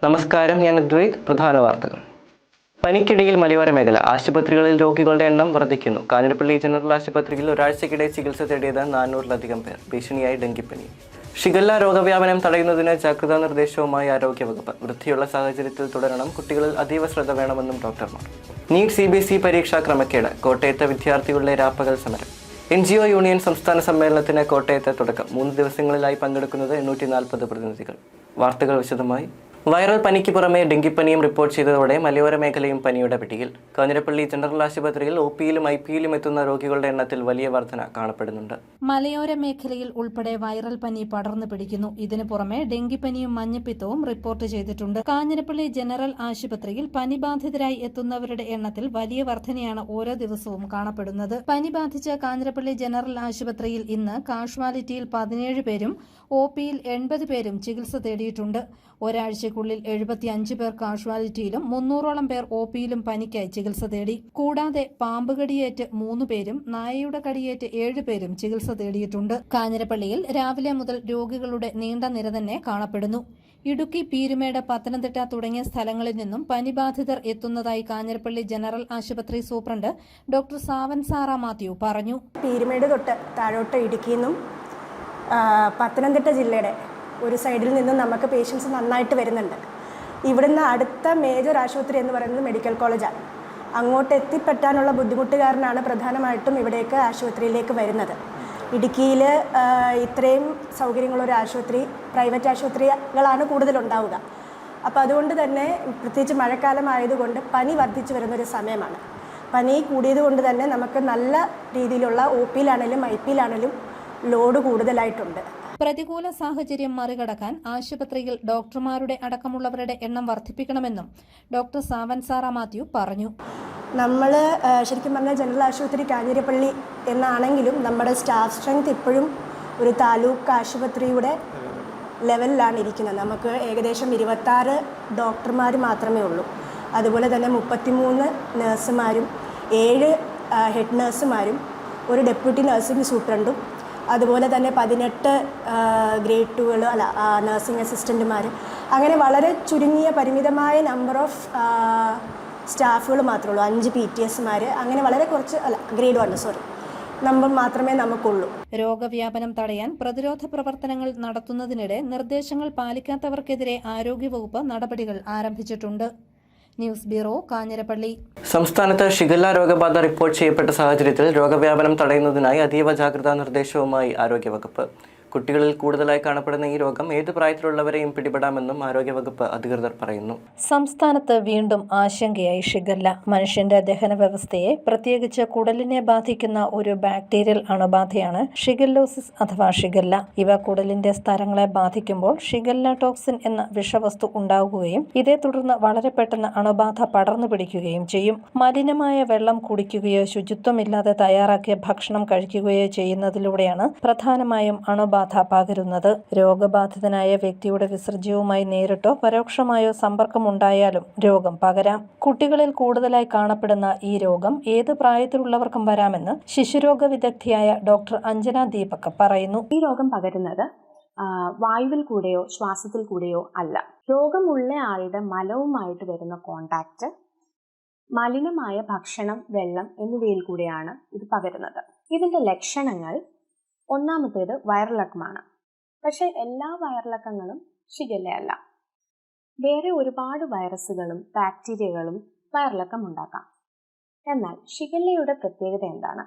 നമസ്കാരം, ഞാൻ അദ്വൈത്. പ്രധാന വാർത്തകൾ. പനിക്കിടയിൽ മലയോര മേഖല ആശുപത്രികളിൽ രോഗികളുടെ എണ്ണം വർദ്ധിക്കുന്നു. കാഞ്ഞിരപ്പള്ളി ജനറൽ ആശുപത്രിയിൽ ഒരാഴ്ചക്കിടെ ചികിത്സ തേടിയത് 400-ലധികം പേർ. ഭീഷണിയായി ഡെങ്കിപ്പനി. ഷിഗല്ല രോഗവ്യാപനം തടയുന്നതിന് ജാഗ്രതാ നിർദ്ദേശവുമായി ആരോഗ്യവകുപ്പ്. വൃത്തിയുള്ള സാഹചര്യത്തിൽ തുടരണം. കുട്ടികളിൽ അതീവ ശ്രദ്ധ വേണമെന്നും ഡോക്ടർമാർ. നീറ്റ് CBSE പരീക്ഷാ ക്രമക്കേട്. കോട്ടയത്തെ വിദ്യാർത്ഥികളുടെ രാപ്പകൽ സമരം. NGO യൂണിയൻ സംസ്ഥാന സമ്മേളനത്തിന് കോട്ടയത്തെ തുടക്കം. 3 ദിവസങ്ങളിലായി പങ്കെടുക്കുന്നത് 840 പ്രതിനിധികൾ. വാർത്തകൾ വിശദമായി. വൈറൽ പനിക്ക് പുറമെ ഡെങ്കിപ്പനിയും റിപ്പോർട്ട് ചെയ്തതോടെ മലയോര മേഖലയും പനിയുടെ പിടിയിൽ. കാഞ്ഞിരപ്പള്ളി ജനറൽ ആശുപത്രിയിൽ OPയിലും IPയിലും എത്തുന്ന രോഗികളുടെ എണ്ണത്തിൽ വലിയ വർധന കാണപ്പെടുന്നുണ്ട്. മലയോര മേഖലയിൽ ഉൾപ്പെടെ വൈറൽ പനി പടർന്നു പിടിക്കുന്നു. ഇതിനു പുറമെ ഡെങ്കിപ്പനിയും മഞ്ഞപ്പിത്തവും റിപ്പോർട്ട് ചെയ്തിട്ടുണ്ട്. കാഞ്ഞിരപ്പള്ളി ജനറൽ ആശുപത്രിയിൽ പനി ബാധിതരായി എത്തുന്നവരുടെ എണ്ണത്തിൽ വലിയ വർധനയാണ് ഓരോ ദിവസവും കാണപ്പെടുന്നത്. പനി ബാധിച്ച കാഞ്ഞിരപ്പള്ളി ജനറൽ ആശുപത്രിയിൽ ഇന്ന് കാഷ്വാലിറ്റിയിൽ 17 പേരും OPയിൽ 80 പേരും ചികിത്സ തേടിയിട്ടുണ്ട്. ഒരാഴ്ചയ്ക്കുള്ളിൽ 75 പേർ കാഷ്വാലിറ്റിയിലും 300ഓളം പേർ OPയിലും പനിക്കായി ചികിത്സ തേടി. കൂടാതെ പാമ്പ് കടിയേറ്റ് 3 പേരും നായയുടെ കടിയേറ്റ് 7 പേരും ചികിത്സ തേടിയിട്ടുണ്ട്. കാഞ്ഞിരപ്പള്ളിയിൽ രാവിലെ മുതൽ രോഗികളുടെ നീണ്ട നിര തന്നെ കാണപ്പെടുന്നു. ഇടുക്കി, പീരുമേട്, പത്തനംതിട്ട തുടങ്ങിയ സ്ഥലങ്ങളിൽ നിന്നും പനിബാധിതർ എത്തുന്നതായി കാഞ്ഞിരപ്പള്ളി ജനറൽ ആശുപത്രി സൂപ്രണ്ട് ഡോക്ടർ സാവൻസാറ മാത്യു പറഞ്ഞു. പീരുമേട് തൊട്ട് താഴോട്ട് ഇടുക്കിയിൽ പത്തനംതിട്ട ജില്ലയുടെ ഒരു സൈഡിൽ നിന്നും നമുക്ക് പേഷ്യൻസ് നന്നായിട്ട് വരുന്നുണ്ട്. ഇവിടുന്ന് അടുത്ത മേജർ ആശുപത്രി എന്ന് പറയുന്നത് മെഡിക്കൽ കോളേജാണ്. അങ്ങോട്ട് എത്തിപ്പെട്ടാനുള്ള ബുദ്ധിമുട്ട് കാരണമാണ് പ്രധാനമായിട്ടും ഇവിടേക്ക് ആശുപത്രിയിലേക്ക് വരുന്നത്. ഇടുക്കിയിൽ ഇത്രയും സൗകര്യങ്ങളൊരു ആശുപത്രി, പ്രൈവറ്റ് ആശുപത്രികളാണ് കൂടുതലുണ്ടാവുക. അപ്പോൾ അതുകൊണ്ട് തന്നെ പ്രത്യേകിച്ച് മഴക്കാലം ആയതുകൊണ്ട് പനി വർദ്ധിച്ചു വരുന്നൊരു സമയമാണ്. പനി കൂടിയത് കൊണ്ട് തന്നെ നമുക്ക് നല്ല രീതിയിലുള്ള OPയിലാണെങ്കിലും IPയിലാണെങ്കിലും ലോഡ് കൂടുതലായിട്ടുണ്ട്. പ്രതികൂല സാഹചര്യം മറികടക്കാൻ ആശുപത്രിയിൽ ഡോക്ടർമാരുടെ അടക്കമുള്ളവരുടെ എണ്ണം വർദ്ധിപ്പിക്കണമെന്നും ഡോക്ടർ സാവൻസാറ മാത്യു പറഞ്ഞു. നമ്മൾ ശരിക്കും പറഞ്ഞാൽ ജനറൽ ആശുപത്രി കാഞ്ഞിരപ്പള്ളി എന്നാണെങ്കിലും നമ്മുടെ സ്റ്റാഫ് സ്ട്രെങ്ത് ഇപ്പോഴും ഒരു താലൂക്ക് ആശുപത്രിയുടെ ലെവലിലാണ് ഇരിക്കുന്നത്. നമുക്ക് ഏകദേശം 26 ഡോക്ടർമാർ മാത്രമേ ഉള്ളൂ. അതുപോലെ തന്നെ 33 നഴ്സുമാരും 7 ഹെഡ് നഴ്സുമാരും ഒരു ഡെപ്യൂട്ടി നഴ്സിംഗ് സൂപ്രണ്ടും അതുപോലെ തന്നെ 18 ഗ്രേഡ് 2 നഴ്സിംഗ് അസിസ്റ്റൻറ്റുമാർ, അങ്ങനെ വളരെ ചുരുങ്ങിയ പരിമിതമായ നമ്പർ ഓഫ് സ്റ്റാഫുകൾ മാത്രമേ ഉള്ളൂ. 5 PTSമാർ, അങ്ങനെ വളരെ കുറച്ച് ഗ്രേഡ് 1 നമ്പർ മാത്രമേ നമുക്കുള്ളൂ. രോഗവ്യാപനം തടയാൻ പ്രതിരോധ പ്രവർത്തനങ്ങൾ നടത്തുന്നതിനിടെ നിർദ്ദേശങ്ങൾ പാലിക്കാത്തവർക്കെതിരെ ആരോഗ്യവകുപ്പ് നടപടികൾ ആരംഭിച്ചിട്ടുണ്ട്. News bureau, Kanjirappally. സംസ്ഥാനത്ത് ഷിഗല്ല രോഗബാധ റിപ്പോർട്ട് ചെയ്യപ്പെട്ട സാഹചര്യത്തിൽ രോഗവ്യാപനം തടയുന്നതിനായി അതീവ ജാഗ്രതാ നിർദ്ദേശവുമായി ആരോഗ്യവകുപ്പ്. കുട്ടികളിൽ കൂടുതലായി കാണപ്പെടുന്ന ഈ രോഗം ഏത് പ്രായത്തിലുള്ളവരെയും പിടിപെടാമെന്നും ആരോഗ്യവകുപ്പ് അധികൃതർ പറയുന്നു. സംസ്ഥാനത്ത് വീണ്ടും ആശങ്കയായി ഷിഗല്ല. മനുഷ്യന്റെ ദഹന വ്യവസ്ഥയെ, പ്രത്യേകിച്ച് കുടലിനെ ബാധിക്കുന്ന ഒരു ബാക്ടീരിയൽ അണുബാധയാണ് ഷിഗല്ലോസിസ് അഥവാ ഷിഗല്ല. ഇവ കുടലിന്റെ സ്തരങ്ങളെ ബാധിക്കുമ്പോൾ ഷിഗല്ല ടോക്സിൻ എന്ന വിഷവസ്തു ഉണ്ടാകുകയും ഇതേ തുടർന്ന് വളരെ പെട്ടെന്ന് അണുബാധ പടർന്നു പിടിക്കുകയും ചെയ്യും. മലിനമായ വെള്ളം കുടിക്കുകയോ ശുചിത്വമില്ലാതെ തയ്യാറാക്കിയ ഭക്ഷണം കഴിക്കുകയോ ചെയ്യുന്നതിലൂടെയാണ് പ്രധാനമായും അണുബാധ പകരുന്നത്. രോഗബാധിതനായ വ്യക്തിയുടെ വിസർജ്യവുമായി നേരിട്ടോ പരോക്ഷമായോ സമ്പർക്കമുണ്ടായാലും രോഗം പകരാം. കുട്ടികളിൽ കൂടുതലായി കാണപ്പെടുന്ന ഈ രോഗം ഏത് പ്രായത്തിലുള്ളവർക്കും വരാമെന്ന് ശിശുരോഗ വിദഗ്ധയായ ഡോക്ടർ അഞ്ജന ദീപക് പറയുന്നു. ഈ രോഗം പകരുന്നത് വായുവിൽ കൂടെയോ ശ്വാസത്തിൽ കൂടെയോ അല്ല. രോഗമുള്ള ആളുടെ മലവുമായിട്ട് വരുന്ന കോണ്ടാക്ട്, മലിനമായ ഭക്ഷണം, വെള്ളം എന്നിവയിൽ കൂടെയാണ് ഇത് പകരുന്നത്. ഇതിന്റെ ലക്ഷണങ്ങൾ, ഒന്നാമത്തേത് വയറിളക്കമാണ്. പക്ഷെ എല്ലാ വയറിളക്കങ്ങളും ഷിഗല്ലയല്ല. വേറെ ഒരുപാട് വൈറസുകളും ബാക്ടീരിയകളും വയറിളക്കം ഉണ്ടാക്കാം. എന്നാൽ ഷിഗല്ലയുടെ പ്രത്യേകത എന്താണ്?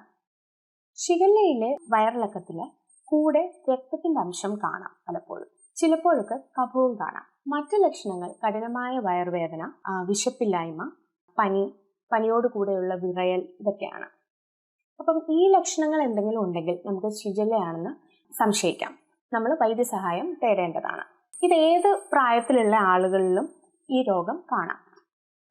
ഷിഗല്ലയിലെ വയറിളക്കത്തില് കൂടെ രക്തത്തിന്റെ അംശം കാണാം. പലപ്പോഴും ചിലപ്പോഴൊക്കെ കഫവും കാണാം. മറ്റു ലക്ഷണങ്ങൾ കഠിനമായ വയറുവേദന, വിശപ്പില്ലായ്മ, പനിയോട് കൂടെയുള്ള വിറയൽ, ഇതൊക്കെയാണ്. അപ്പം ഈ ലക്ഷണങ്ങൾ എന്തെങ്കിലും ഉണ്ടെങ്കിൽ നമുക്ക് ഷിഗല്ലയാണെന്ന് സംശയിക്കാം. നമ്മൾ വൈദ്യസഹായം തേടേണ്ടതാണ്. ഇത് ഏത് പ്രായത്തിലുള്ള ആളുകളിലും ഈ രോഗം കാണാം.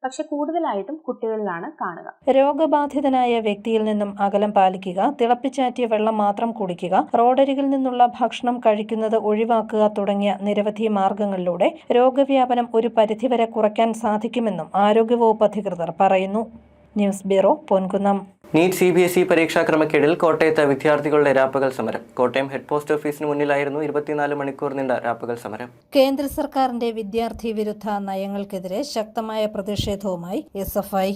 പക്ഷെ കൂടുതലായിട്ടും കുട്ടികളിലാണ് കാണുക. രോഗബാധിതനായ വ്യക്തിയിൽ നിന്നും അകലം പാലിക്കുക, തിളപ്പിച്ചാറ്റിയ വെള്ളം മാത്രം കുടിക്കുക, റോഡരികിൽ നിന്നുള്ള ഭക്ഷണം കഴിക്കുന്നത് ഒഴിവാക്കുക തുടങ്ങിയ നിരവധി മാർഗങ്ങളിലൂടെ രോഗവ്യാപനം ഒരു പരിധിവരെ കുറയ്ക്കാൻ സാധിക്കുമെന്നും ആരോഗ്യവകുപ്പ് അധികൃതർ പറയുന്നു. News bureau Ponkunnam. NEET CBSE പരീക്ഷാ ക്രമക്കേടിൽ കോട്ടയത്ത് വിദ്യാർത്ഥികളുടെ രാപ്പകൽ സമരം. കോട്ടയം ഹെഡ് പോസ്റ്റ് ഓഫീസിന് മുന്നിലായിരുന്നു 24 മണിക്കൂർ നീണ്ട രാപ്പകൽ സമരം. കേന്ദ്ര സർക്കാരിന്റെ വിദ്യാർത്ഥി വിരുദ്ധ നയങ്ങൾക്കെതിരെ ശക്തമായ പ്രതിഷേധവുമായി SFI.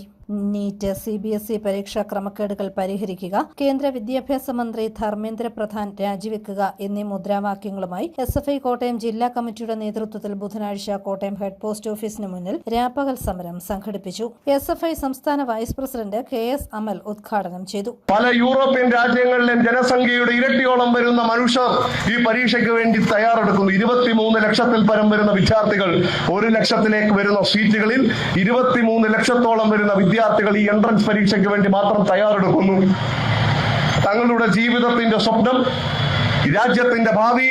നീറ്റ് CBSE പരീക്ഷാ ക്രമക്കേടുകൾ പരിഹരിക്കുക, കേന്ദ്ര വിദ്യാഭ്യാസ മന്ത്രി ധർമ്മേന്ദ്ര പ്രധാൻ രാജിവെക്കുക എന്നീ മുദ്രാവാക്യങ്ങളുമായി SFI കോട്ടയം ജില്ലാ കമ്മിറ്റിയുടെ നേതൃത്വത്തിൽ ബുധനാഴ്ച കോട്ടയം ഹെഡ് പോസ്റ്റ് ഓഫീസിന് മുന്നിൽ രാപ്പകൽ സമരം സംഘടിപ്പിച്ചു. SFI സംസ്ഥാന വൈസ് പ്രസിഡന്റ് KS അമൽ ഉദ്ഘാടനം ചെയ്തു. പല യൂറോപ്യൻ രാജ്യങ്ങളിലും ജനസംഖ്യയുടെ ഇരട്ടിയോളം വരുന്ന മനുഷ്യർ ഈ പരീക്ഷയ്ക്ക് വേണ്ടി തയ്യാറെടുക്കുന്നു. 23 ലക്ഷത്തിൽ പരം വരുന്ന വിദ്യാർത്ഥികൾ, 1 ലക്ഷത്തിലേക്ക് വരുന്ന സീറ്റുകളിൽ 23 ലക്ഷത്തോളം വരുന്ന വിദ്യാർത്ഥികൾ ഈ എൻട്രൻസ് പരീക്ഷയ്ക്ക് വേണ്ടി മാത്രം തയ്യാറെടുക്കുന്നു. തങ്ങളുടെ ജീവിതത്തിന്റെ സ്വപ്നം, രാജ്യത്തിന്റെ ഭാവി,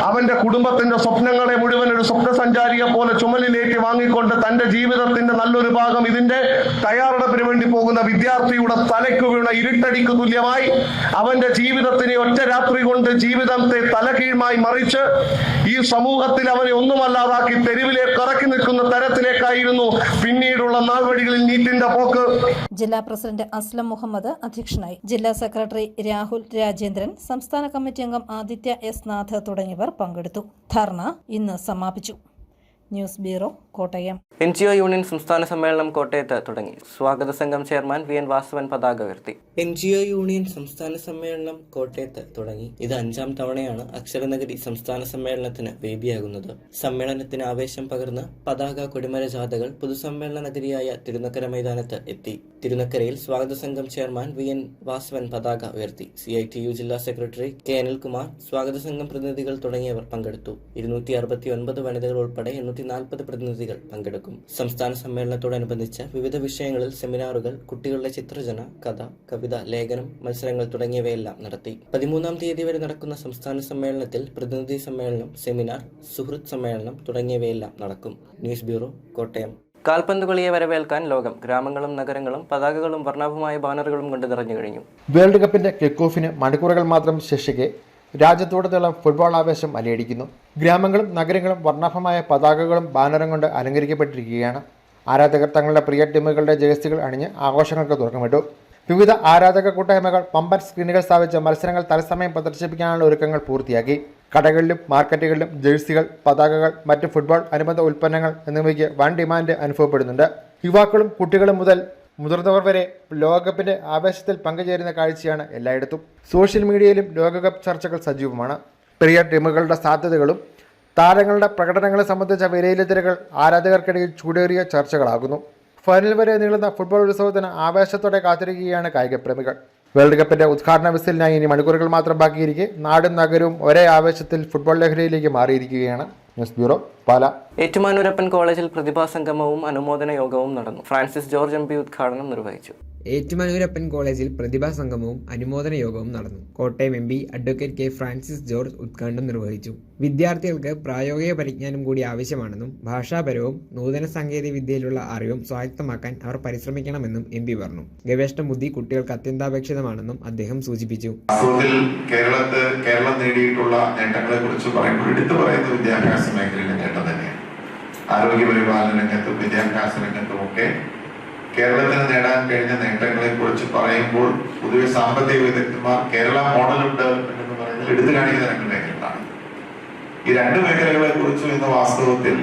അവന്റെ കുടുംബത്തിന്റെ സ്വപ്നങ്ങളെ മുഴുവൻ ഒരു സ്വപ്നസഞ്ചാരിയെ പോലെ ചുമലിലേക്ക് വാങ്ങിക്കൊണ്ട് തന്റെ ജീവിതത്തിന്റെ നല്ലൊരു ഭാഗം ഇതിന്റെ തയ്യാറെടുപ്പിന് വേണ്ടി പോകുന്ന വിദ്യാർത്ഥിയുടെ തലയ്ക്ക് വീണ ഇരുട്ടടിക്ക് തുല്യമായി അവന്റെ ജീവിതത്തിനെ ഒറ്റ രാത്രി കൊണ്ട് ജീവിതത്തെ തലകീഴ്മായി മറിച്ച് ഈ സമൂഹത്തിൽ അവനെ ഒന്നുമല്ലാതാക്കി തെരുവിലേക്ക് ഇറക്കി നിൽക്കുന്ന തരത്തിലേക്കായിരുന്നു പിന്നീടുള്ള നാൾവഴികളിൽ നീറ്റിന്റെ പോക്ക്. ജില്ലാ പ്രസിഡന്റ് അസ്ലം മുഹമ്മദ് അധ്യക്ഷനായി. ജില്ലാ സെക്രട്ടറി രാഹുൽ രാജേന്ദ്രൻ, സംസ്ഥാന കമ്മിറ്റി അംഗം ആദിത്യ S നാഥ് തുടങ്ങിയവർ പങ്കെടുത്തു. ധർണ ഇന്ന് സമാപിച്ചു. News bureau Kottayam. NGO union സംസ്ഥാന സമ്മേളനം കോട്ടയത്ത് തുടങ്ങി. സ്വാഗത സംഘം ചെയർമാൻ VN വാസവൻ പതാക ഉയർത്തി. NGO യൂണിയൻ സംസ്ഥാന സമ്മേളനം കോട്ടയത്ത് തുടങ്ങി. ഇത് 5ാം തവണയാണ് അക്ഷരനഗരി സംസ്ഥാന സമ്മേളനത്തിന് വേദിയാകുന്നത്. സമ്മേളനത്തിന് ആവേശം പകർന്ന് പതാക കൊടിമര ജാഥകൾ പൊതുസമ്മേളന നഗരിയായ തിരുനക്കര മൈതാനത്ത് എത്തി. തിരുനക്കരയിൽ സ്വാഗത സംഘം ചെയർമാൻ VN വാസവൻ പതാക ഉയർത്തി. CITU ജില്ലാ സെക്രട്ടറി K അനിൽകുമാർ, സ്വാഗത സംഘം പ്രതിനിധികൾ തുടങ്ങിയവർ പങ്കെടുത്തു. 269 വനിതകൾ ഉൾപ്പെടെ 840 പ്രതിനിധികൾ പങ്കെടുക്കും. സംസ്ഥാന സമ്മേളനത്തോടനുബന്ധിച്ച് വിവിധ വിഷയങ്ങളിൽ സെമിനാറുകൾ, കുട്ടികളുടെ ചിത്രരചന, കഥ, കവിത, ലേഖനം, മത്സരങ്ങൾ തുടങ്ങിയവയെല്ലാം നടത്തി. 13-ാം തീയതി വരെ നടക്കുന്ന സംസ്ഥാന സമ്മേളനത്തിൽ പ്രതിനിധി സമ്മേളനം, സെമിനാർ, സുഹൃത്ത് സമ്മേളനം തുടങ്ങിയവയെല്ലാം നടക്കും. News bureau Kottayam. കാൽപന്ത് കളിയെ വരവേൽക്കാൻ ലോകം. ഗ്രാമങ്ങളും നഗരങ്ങളും പതാകകളും വർണ്ണാഭമായ ബാനറുകളും കൊണ്ട് നിറഞ്ഞു കഴിഞ്ഞു. വേൾഡ് കപ്പിന്റെ കിക്ക് ഓഫിന് മണിക്കൂറുകൾ മാത്രം ശേഷിക്കെ രാജ്യത്തോടത്തോളം ഫുട്ബോൾ ആവേശം അലയടിക്കുന്നു. ഗ്രാമങ്ങളും നഗരങ്ങളും വർണ്ണാഭമായ പതാകകളും ബാനറും കൊണ്ട് അലങ്കരിക്കപ്പെട്ടിരിക്കുകയാണ്. ആരാധകർ തങ്ങളുടെ പ്രിയ ടീമുകളുടെ ജേഴ്സികൾ അണിഞ്ഞ് ആഘോഷങ്ങൾക്ക് തുടക്കമിട്ടു. വിവിധ ആരാധക കൂട്ടായ്മകൾ പമ്പൻ സ്ക്രീനുകൾ സ്ഥാപിച്ച മത്സരങ്ങൾ തത്സമയം പ്രദർശിപ്പിക്കാനുള്ള ഒരുക്കങ്ങൾ പൂർത്തിയാക്കി. കടകളിലും മാർക്കറ്റുകളിലും ജേഴ്സികൾ, പതാകകൾ, മറ്റ് ഫുട്ബോൾ അനുബന്ധ ഉൽപ്പന്നങ്ങൾ എന്നിവയ്ക്ക് വൻ ഡിമാൻഡ് അനുഭവപ്പെടുന്നുണ്ട്. യുവാക്കളും കുട്ടികളും മുതൽ മുതിർന്നവർ വരെ ലോകകപ്പിന്റെ ആവേശത്തിൽ പങ്കുചേരുന്ന കാഴ്ചയാണ് എല്ലായിടത്തും. സോഷ്യൽ മീഡിയയിലും ലോകകപ്പ് ചർച്ചകൾ സജീവമാണ്. പ്രിയ ടീമുകളുടെ സാധ്യതകളും താരങ്ങളുടെ പ്രകടനങ്ങളെ സംബന്ധിച്ച വിലയിരുത്തലുകൾ ആരാധകർക്കിടയിൽ ചൂടേറിയ ചർച്ചകളാകുന്നു. ഫൈനൽ വരെ നീളുന്ന ഫുട്ബോൾ ഉത്സവത്തിന് ആവേശത്തോടെ കാത്തിരിക്കുകയാണ് കായികപ്രേമികൾ. വേൾഡ് കപ്പിന്റെ ഉദ്ഘാടന വിസിലിനായി ഇനി മണിക്കൂറുകൾ മാത്രം ബാക്കിയിരിക്കെ നാടും നഗരവും ഒരേ ആവേശത്തിൽ ഫുട്ബോൾ ലഹരിയിലേക്ക് മാറിയിരിക്കുകയാണ്. ന്യൂസ് ബ്യൂറോ പാല. ഏറ്റുമാനൂരപ്പൻ കോളേജിൽ പ്രതിഭാസംഗമവും അനുമോദന യോഗവും നടന്നു. ഫ്രാൻസിസ് ജോർജ് MP ഉദ്ഘാടനം നിർവഹിച്ചു. ഏറ്റുമാനൂരപ്പൻ കോളേജിൽ പ്രതിഭാ സംഗമവും അനുമോദന യോഗവും നടന്നു. Kottayam MP advocate K Francis George ഉദ്ഘാടനം നിർവഹിച്ചു. വിദ്യാർത്ഥികൾക്ക് പ്രായോഗിക പരിജ്ഞാനം കൂടി ആവശ്യമാണെന്നും ഭാഷാപരവും നൂതന സാങ്കേതിക വിദ്യയിലുള്ള അറിവും സ്വായത്തമാക്കാൻ അവർ പരിശ്രമിക്കണമെന്നും MP പറഞ്ഞു. ഗവേഷണ ബുദ്ധി കുട്ടികൾക്ക് അത്യന്താപേക്ഷിതമാണെന്നും അദ്ദേഹം സൂചിപ്പിച്ചു. കേരളം നേടിയിട്ടുള്ള നേട്ടങ്ങളെ കുറിച്ച് പറയുമ്പോൾ എടുത്തു പറയുന്ന വിദ്യാഭ്യാസ മേഖലയിലെ നേട്ടം തന്നെയാണ്. ആരോഗ്യ പരിപാലന രംഗത്തും വിദ്യാഭ്യാസ രംഗത്തുമൊക്കെ കേരളത്തിന് നേടാൻ കഴിഞ്ഞ നേട്ടങ്ങളെ കുറിച്ച് പറയുമ്പോൾ പൊതുവെ സാമ്പത്തിക വിദഗ്ധന്മാർ കേരള മോഡൽ ഓഫ് ഡെവലപ്മെന്റ് എന്ന് പറയുന്നത് എടുത്തു കാണിക്കുന്ന 2 മേഖലകളാണ്. ഈ 2 മേഖലകളെ കുറിച്ചും ഇന്ന് വാസ്തവത്തിൽ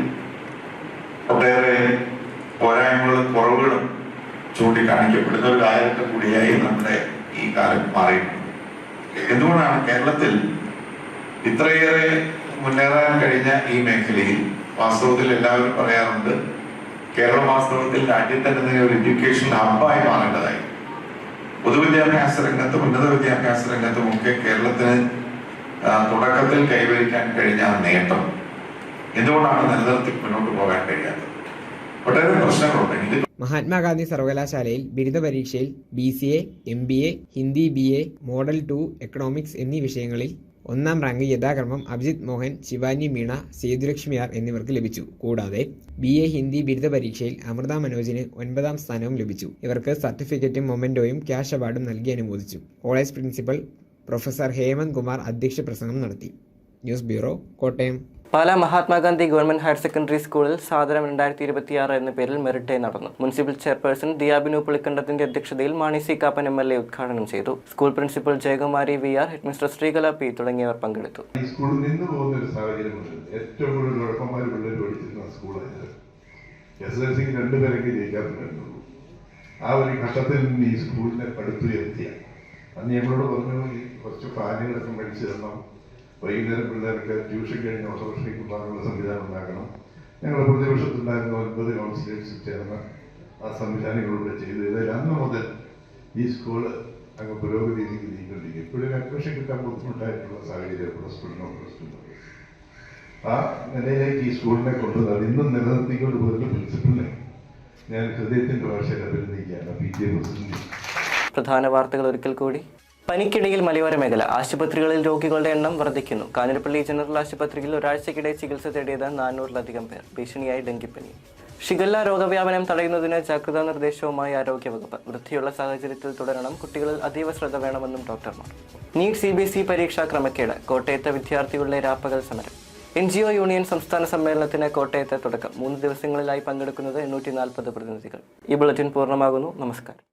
ഒട്ടേറെ പോരായ്മകളും കുറവുകളും ചൂണ്ടിക്കാണിക്കപ്പെടുന്ന ഒരു കാലഘട്ടം കൂടിയായി നമ്മുടെ ഈ കാലം മാറിയിട്ടുണ്ട്. എന്തുകൊണ്ടാണ് കേരളത്തിൽ ഇത്രയേറെ മുന്നേറാൻ കഴിഞ്ഞ ഈ മേഖലയിൽ? വാസ്തവത്തിൽ എല്ലാവരും പറയാറുണ്ട്, കേരളം വാസ്തവത്തിൽ രാജ്യത്ത് തന്നെ ഒരു എഡ്യൂക്കേഷൻ ഹബ്ബായി മാറേണ്ടതായി. പൊതുവിദ്യാഭ്യാസ രംഗത്തും ഉന്നത വിദ്യാഭ്യാസ രംഗത്തും ഒക്കെ കേരളത്തിന് തുടക്കത്തിൽ കൈവരിക്കാൻ കഴിഞ്ഞ നേട്ടം എന്തുകൊണ്ടാണ് നിലനിർത്തി മുന്നോട്ട് പോകാൻ കഴിയാത്തത്? ഒട്ടേറെ പ്രശ്നങ്ങളുണ്ട്. മഹാത്മാഗാന്ധി സർവകലാശാലയിൽ ബിരുദ പരീക്ഷയിൽ BCA, MBA, Hindi BA, model 2, economics എന്നീ വിഷയങ്ങളിൽ 1ാം റാങ്ക് യഥാക്രമം അഭിജിത് മോഹൻ, ശിവാനി മീണ, സേതുലക്ഷ്മി R എന്നിവർക്ക് ലഭിച്ചു. കൂടാതെ BA ഹിന്ദി ബിരുദ പരീക്ഷയിൽ അമൃത മനോജിന് 9ാം സ്ഥാനവും ലഭിച്ചു. ഇവർക്ക് സർട്ടിഫിക്കറ്റും മൊമെന്റോയും ക്യാഷ് അവാർഡും നൽകി അനുമോദിച്ചു. College principal professor Hemant Kumar അധ്യക്ഷ പ്രസംഗം നടത്തി. News bureau Kottayam. Pala Mahatma Gandhi government higher secondary സ്കൂളിൽ സാദരം 2026 എന്ന പേരിൽ മെറിറ്റ് ഡേ നടന്നു. മുനിസിപ്പൽ ചെയർപേഴ്സൺ ദിയാബിനു പുളിക്കണ്ടത്തിന്റെ അധ്യക്ഷതയിൽ മാണി സി കാപ്പൻ MLA ഉദ്ഘാടനം ചെയ്തു. School principal Jayakumari VR, headmistress Sreekala P തുടങ്ങിയവർ പങ്കെടുത്തു. ഈ സ്കൂളിൽ നിന്ന് പോകുന്ന ഒരു സാഹചര്യമുണ്ട്. ഏറ്റവും കൂടുതൽ കുഴപ്പന്മാർ പിള്ളേർ പഠിച്ചിരുന്ന സ്കൂളായത്. SSLC 2 പേരൊക്കെ ജയിക്കാറുണ്ടായിരുന്നുള്ളൂ. ആ ഒരു ഘട്ടത്തിൽ നിന്ന് ഈ സ്കൂളിനെ പടുത്തുയർത്തിയ അന്ന് ഞങ്ങളോട് പറഞ്ഞു, കുറച്ച് ഫാനുകളൊക്കെ മേടിച്ച് തരണം, വൈകുന്നേരം പിള്ളേർക്ക് ട്യൂഷൻ കഴിഞ്ഞ് ഓട്ടോറിക്ഷയ്ക്ക് പോകാനുള്ള സംവിധാനം ഉണ്ടാക്കണം. ഞങ്ങൾ പ്രതിപക്ഷത്തുണ്ടായിരുന്ന 9 കൗൺസിലേഴ്സ് ചേർന്ന് ആ സംവിധാനങ്ങളിലൂടെ ചെയ്തു. ഇതിൽ അന്ന് മുതൽ ഈ സ്കൂള് അങ്ങ് പുരോഗതിയിലേക്ക് നീങ്ങിക്കൊണ്ടിരിക്കും. ഇപ്പോഴും അഡ്മിഷൻ കിട്ടാൻ ബുദ്ധിമുട്ടായിട്ടുള്ള സാഹചര്യം പ്ലസ് 2 ആ നിലയിലേക്ക് ഈ സ്കൂളിനെ കൊണ്ടുവന്നത് ഇന്നും നിലനിർത്തിക്കൊണ്ട് പോകുന്ന പ്രിൻസിപ്പലിനെ ഞാൻ ഹൃദയത്തിന്റെ ഭാഷയിൽ അഭിനന്ദിക്കുകയാണ്. PTA president. പ്രധാന വാർത്തകൾ ഒരിക്കൽ കൂടി. പനിക്കിടയിൽ മലയോര മേഖല ആശുപത്രികളിൽ രോഗികളുടെ എണ്ണം വർദ്ധിക്കുന്നു. കാഞ്ഞിരപ്പള്ളി ജനറൽ ആശുപത്രിയിൽ ഒരാഴ്ചക്കിടെ ചികിത്സ തേടിയത് 400-ലധികം പേർ. ഭീഷണിയായി ഡെങ്കിപ്പനി. ഷിഗല്ല രോഗവ്യാപനം തടയുന്നതിന് ജാഗ്രതാ നിർദ്ദേശവുമായി ആരോഗ്യവകുപ്പ്. വൃത്തിയുള്ള സാഹചര്യത്തിൽ തുടരണം. കുട്ടികളിൽ അതീവ ശ്രദ്ധ വേണമെന്നും ഡോക്ടർമാർ. നീറ്റ് CBSE പരീക്ഷാ ക്രമക്കേട്. കോട്ടയത്തെ വിദ്യാർത്ഥികളുടെ രാപ്പകൽ സമരം. NGO യൂണിയൻ സംസ്ഥാന സമ്മേളനത്തിന് കോട്ടയത്ത് തുടക്കം. 3 ദിവസങ്ങളിലായി പങ്കെടുക്കുന്നത് 840 പ്രതിനിധികൾ. ഈ ബുള്ളറ്റിൻ പൂർണ്ണമാകുന്നു. നമസ്കാരം.